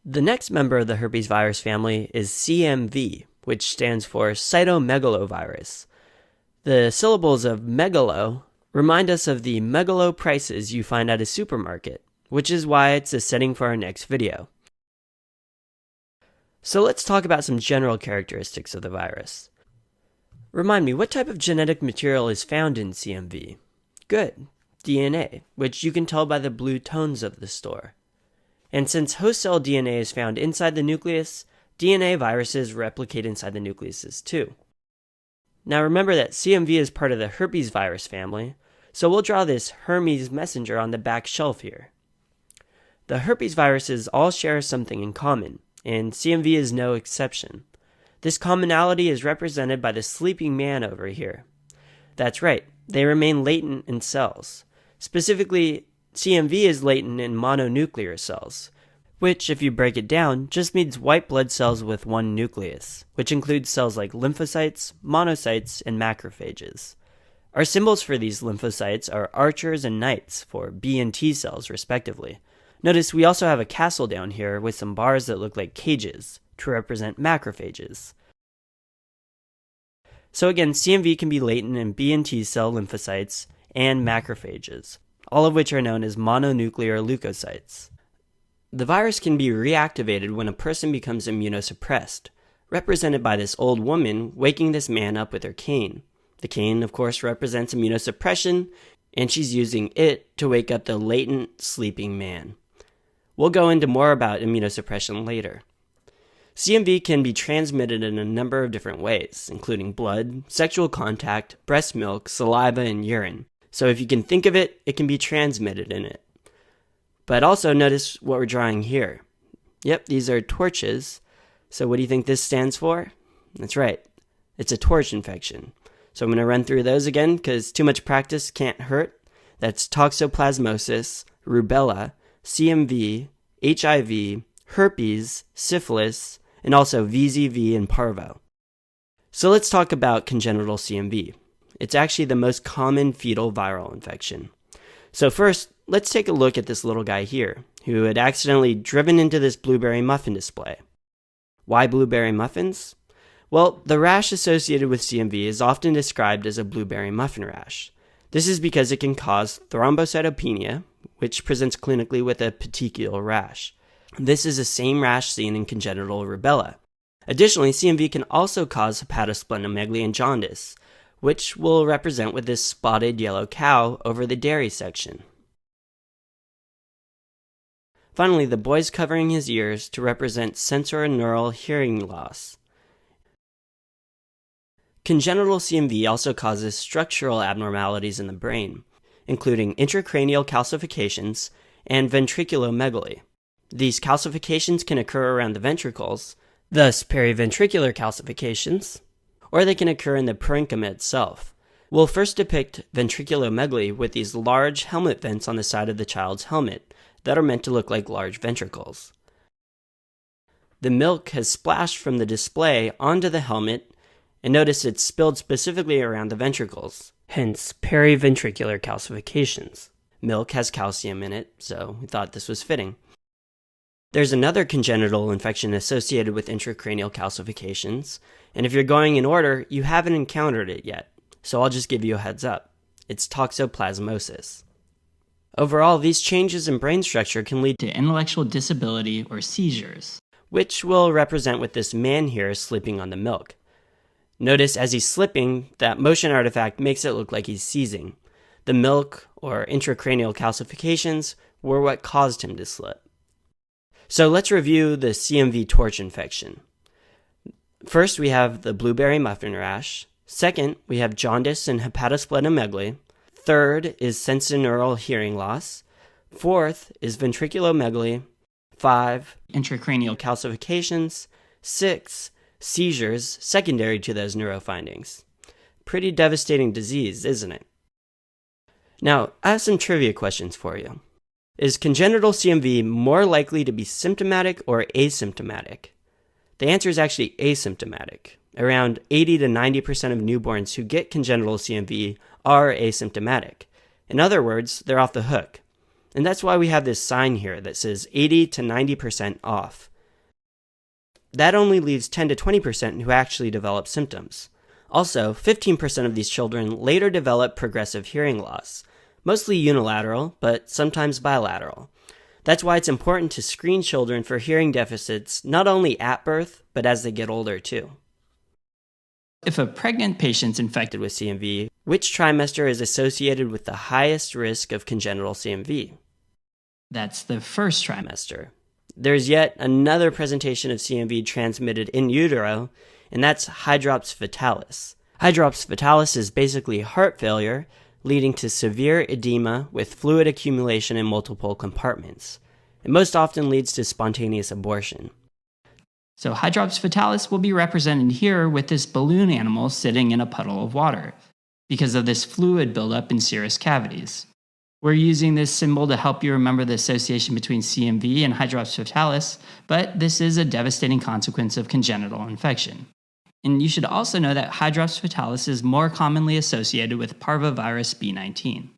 The next member of the herpes virus family is CMV, which stands for cytomegalovirus. The syllables of megalo remind us of the megalo prices you find at a supermarket, which is why it's the setting for our next video. So let's talk about some general characteristics of the virus. Remind me, what type of genetic material is found in CMV? Good, DNA, which you can tell by the blue tones of the store. And since host cell DNA is found inside the nucleus, DNA viruses replicate inside the nucleuses too. Now remember that CMV is part of the herpes virus family, so we'll draw this Hermes messenger on the back shelf here. The herpes viruses all share something in common, and CMV is no exception. This commonality is represented by the sleeping man over here. That's right, they remain latent in cells. Specifically, CMV is latent in mononuclear cells, which, if you break it down, just means white blood cells with one nucleus, which includes cells like lymphocytes, monocytes, and macrophages. Our symbols for these lymphocytes are archers and knights for B and T cells, respectively. Notice we also have a castle down here with some bars that look like cages to represent macrophages. So again, CMV can be latent in B and T cell lymphocytes and macrophages, all of which are known as mononuclear leukocytes. The virus can be reactivated when a person becomes immunosuppressed, represented by this old woman waking this man up with her cane. The cane, of course, represents immunosuppression, and she's using it to wake up the latent sleeping man. We'll go into more about immunosuppression later. CMV can be transmitted in a number of different ways, including blood, sexual contact, breast milk, saliva, and urine. So if you can think of it, it can be transmitted in it. But also notice what we're drawing here. Yep, these are torches. So what do you think this stands for? That's right, it's a torch infection. So I'm going to run through those again because too much practice can't hurt. That's toxoplasmosis, rubella, CMV, HIV, herpes, syphilis, and also VZV and parvo. So let's talk about congenital CMV. It's actually the most common fetal viral infection. So first, let's take a look at this little guy here, who had accidentally driven into this blueberry muffin display. Why blueberry muffins? Well, the rash associated with CMV is often described as a blueberry muffin rash. This is because it can cause thrombocytopenia, which presents clinically with a petechial rash. This is the same rash seen in congenital rubella. Additionally, CMV can also cause hepatosplenomegaly and jaundice, which we'll represent with this spotted yellow cow over the dairy section. Finally, the boy's covering his ears to represent sensorineural hearing loss. Congenital CMV also causes structural abnormalities in the brain, including intracranial calcifications and ventriculomegaly. These calcifications can occur around the ventricles, thus periventricular calcifications, or they can occur in the parenchyma itself. We'll first depict ventriculomegaly with these large helmet vents on the side of the child's helmet that are meant to look like large ventricles. The milk has splashed from the display onto the helmet, and notice it's spilled specifically around the ventricles, hence periventricular calcifications. Milk has calcium in it, so we thought this was fitting. There's another congenital infection associated with intracranial calcifications, and if you're going in order, you haven't encountered it yet, so I'll just give you a heads up. It's toxoplasmosis. Overall, these changes in brain structure can lead to intellectual disability or seizures, which we'll represent with this man here sleeping on the milk. Notice as he's slipping, that motion artifact makes it look like he's seizing. The milk or intracranial calcifications were what caused him to slip. So let's review the CMV torch infection. First, we have the blueberry muffin rash. Second, we have jaundice and hepatosplenomegaly. Third is sensorineural hearing loss. Fourth is ventriculomegaly. 5, intracranial calcifications. 6, seizures secondary to those neurofindings. Pretty devastating disease, isn't it? Now, I have some trivia questions for you. Is congenital CMV more likely to be symptomatic or asymptomatic? The answer is actually asymptomatic. Around 80 to 90% of newborns who get congenital CMV are asymptomatic. In other words, they're off the hook. and that's why we have this sign here that says 80 to 90% off. That only leaves 10 to 20% who actually develop symptoms. Also, 15% of these children later develop progressive hearing loss, mostly unilateral, but sometimes bilateral. That's why it's important to screen children for hearing deficits not only at birth, but as they get older too. If a pregnant patient's infected with CMV, which trimester is associated with the highest risk of congenital CMV? That's the first trimester. There's yet another presentation of CMV transmitted in utero, and that's hydrops fetalis. Hydrops fetalis is basically heart failure leading to severe edema with fluid accumulation in multiple compartments. It most often leads to spontaneous abortion. So hydrops fetalis will be represented here with this balloon animal sitting in a puddle of water because of this fluid buildup in serous cavities. We're using this symbol to help you remember the association between CMV and hydrops fetalis, but this is a devastating consequence of congenital infection. And you should also know that hydrops fetalis is more commonly associated with parvovirus B19.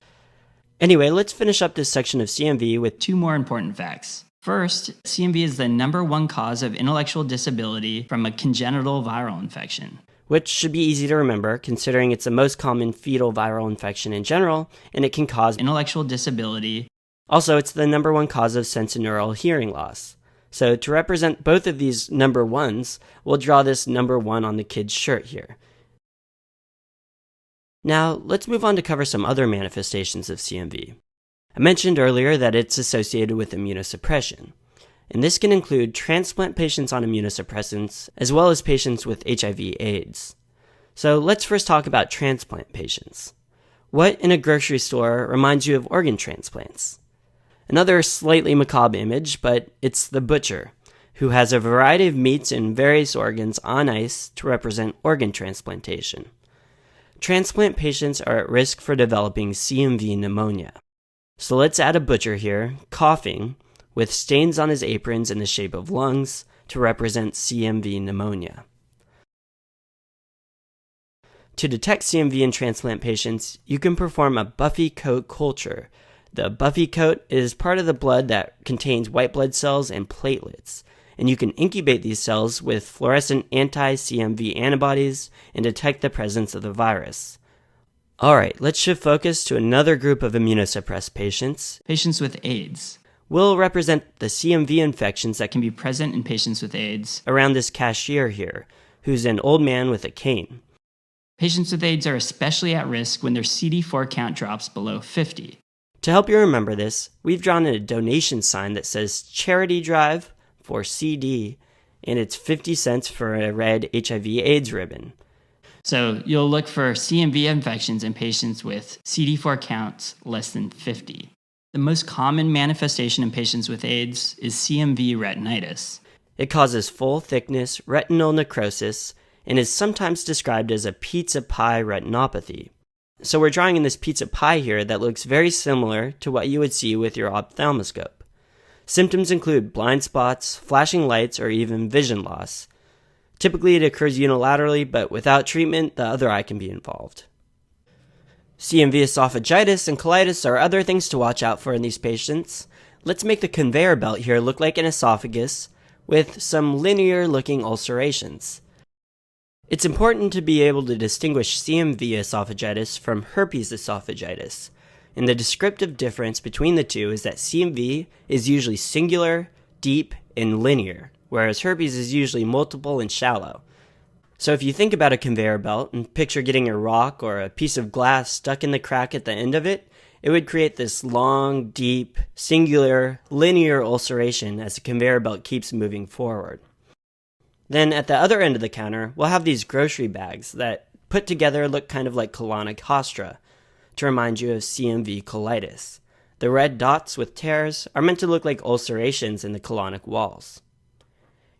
Anyway, let's finish up this section of CMV with two more important facts. First, CMV is the #1 cause of intellectual disability from a congenital viral infection, which should be easy to remember considering it's the most common fetal viral infection in general, and it can cause intellectual disability. Also, it's the #1 cause of sensorineural hearing loss. So to represent both of these #1s, we'll draw this #1 on the kid's shirt here. Now, let's move on to cover some other manifestations of CMV. I mentioned earlier that it's associated with immunosuppression, and this can include transplant patients on immunosuppressants, as well as patients with HIV/AIDS. So let's first talk about transplant patients. What in a grocery store reminds you of organ transplants? Another slightly macabre image, but it's the butcher, who has a variety of meats and various organs on ice to represent organ transplantation. Transplant patients are at risk for developing CMV pneumonia. So let's add a butcher here, coughing, with stains on his aprons in the shape of lungs to represent CMV pneumonia. To detect CMV in transplant patients, you can perform a Buffy coat culture. The Buffy coat is part of the blood that contains white blood cells and platelets, and you can incubate these cells with fluorescent anti-CMV antibodies and detect the presence of the virus. Alright, let's shift focus to another group of immunosuppressed patients, patients with AIDS. We'll represent the CMV infections that can be present in patients with AIDS around this cashier here, who's an old man with a cane. Patients with AIDS are especially at risk when their CD4 count drops below 50. To help you remember this, we've drawn a donation sign that says Charity Drive for CD, and it's 50 cents for a red HIV/AIDS ribbon. So you'll look for CMV infections in patients with CD4 counts less than 50. The most common manifestation in patients with AIDS is CMV retinitis. It causes full-thickness retinal necrosis and is sometimes described as a pizza pie retinopathy. So we're drawing in this pizza pie here that looks very similar to what you would see with your ophthalmoscope. Symptoms include blind spots, flashing lights, or even vision loss. Typically it occurs unilaterally, but without treatment, the other eye can be involved. CMV esophagitis and colitis are other things to watch out for in these patients. Let's make the conveyor belt here look like an esophagus with some linear-looking ulcerations. It's important to be able to distinguish CMV esophagitis from herpes esophagitis, and the descriptive difference between the two is that CMV is usually singular, deep, and linear, whereas herpes is usually multiple and shallow. So if you think about a conveyor belt and picture getting a rock or a piece of glass stuck in the crack at the end of it, it would create this long, deep, singular, linear ulceration as the conveyor belt keeps moving forward. Then at the other end of the counter, we'll have these grocery bags that put together look kind of like colonic hostra to remind you of CMV colitis. The red dots with tears are meant to look like ulcerations in the colonic walls.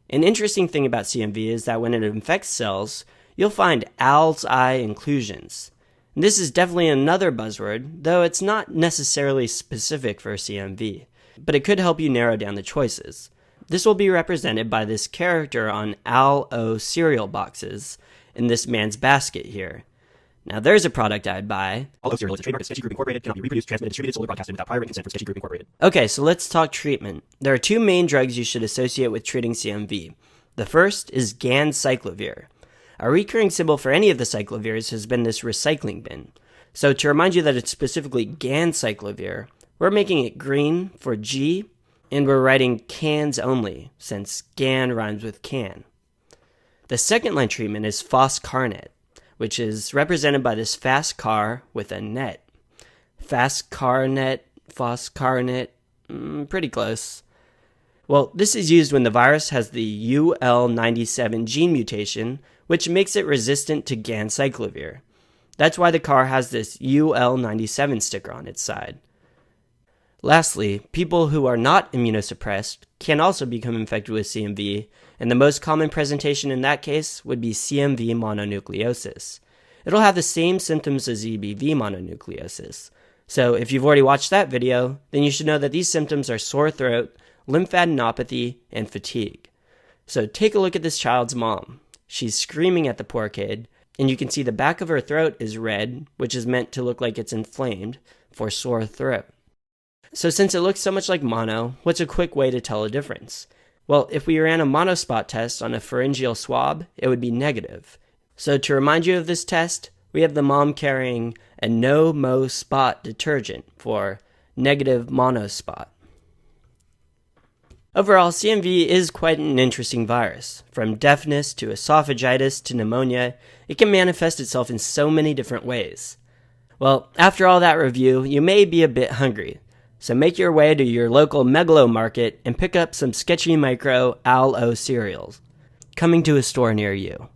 An interesting thing about CMV is that when it infects cells, you'll find owl's eye inclusions. This is definitely another buzzword, though it's not necessarily specific for CMV, but it could help you narrow down the choices. This will be represented by this character on Owl-O cereal boxes in this man's basket here. Now there's a product I'd buy. Although cereal is a trademark of Sketchy Group Incorporated, cannot be reproduced, transmitted, distributed, sold, or broadcasted without prior written consent from Sketchy Group Incorporated. Okay, so let's talk treatment. There are two main drugs you should associate with treating CMV. The first is ganciclovir. A recurring symbol for any of the cyclovirs has been this recycling bin. So to remind you that it's specifically ganciclovir, we're making it green for G, and we're writing cans only, since gan rhymes with can. The second line treatment is foscarnet, which is represented by this fast car with a net. Foscarnet, pretty close. Well, this is used when the virus has the UL97 gene mutation, which makes it resistant to ganciclovir. That's why the car has this UL97 sticker on its side. Lastly, people who are not immunosuppressed can also become infected with CMV, and the most common presentation in that case would be CMV mononucleosis. It'll have the same symptoms as EBV mononucleosis. So if you've already watched that video, then you should know that these symptoms are sore throat, lymphadenopathy, and fatigue. So take a look at this child's mom. She's screaming at the poor kid, and you can see the back of her throat is red, which is meant to look like it's inflamed for sore throat. So since it looks so much like mono, what's a quick way to tell a difference? Well, if we ran a monospot test on a pharyngeal swab, it would be negative. So to remind you of this test, we have the mom carrying a no-mo spot detergent for negative monospot. Overall, CMV is quite an interesting virus. From deafness to esophagitis to pneumonia, it can manifest itself in so many different ways. Well, after all that review, you may be a bit hungry. So make your way to your local Megalo market and pick up some Sketchy Micro Al-O cereals. Coming to a store near you.